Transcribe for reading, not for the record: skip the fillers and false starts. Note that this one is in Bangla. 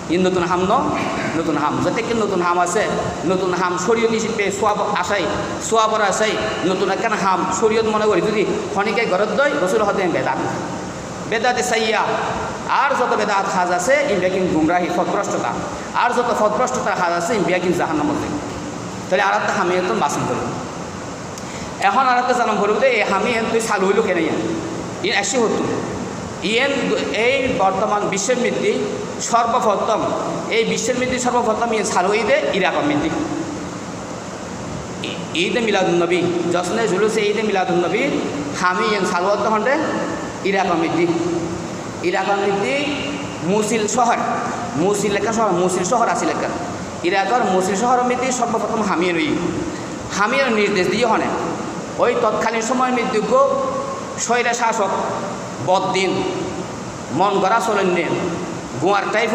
ই নতুন হাম নতুন হাম যাতে কি নতুন হাম আছে নতুন হাম শরীয়ত হিসেবে সোয়াব আসাই সোয়াবর আসাই নতুন একখান হাম শরীয়ত মনে করি যদি খনিকে ঘরত দই রসুল হতে বেদাত বেদাতে সাইয়া আর যত বেদাত হাজ আছে ইন্ডিয়া কিন্তু গুমরাহি ফদভ্রষ্টতা আর যত ফদভ্রষ্টতা হাজ আছে ইন্ডিয়া কিন্তু জাহান্নাম মধ্যে তাহলে আর একটা হামি একদম বাসন করব এখন আর একটা জানাম করব যে এই হামি তুই চালু হইল কেন ই আসি হতো ইয়েন এই বর্তমান বিশ্বের মৃত্যু সর্বপ্রথম এই বিশ্বের মৃত্যু সর্বপ্রথম ইয়ে চালু ঈদে ইরাক মৃত্যু ঈদে মিলাদুন্নবী জশ্নে জুলুসে ঈদে মিলাদুন্নবী হামি ইয়েন চালু হতে হন্ডে ইরাক মৃত্যু মুসিল শহর মুসিল লেখা শহর মুসিল শহর আছে লেখা ইরাকর মুসিল শহর মৃত্যু সর্বপ্রথম হামিয়ের হামিয়ের নির্দেশ দিয়ে হনে ওই তৎকালীন সময় মৃত্যুজ্ঞ স্বৈরা শাসক বদ্দিন মন গড়া চলেন গোয়ার টাইপ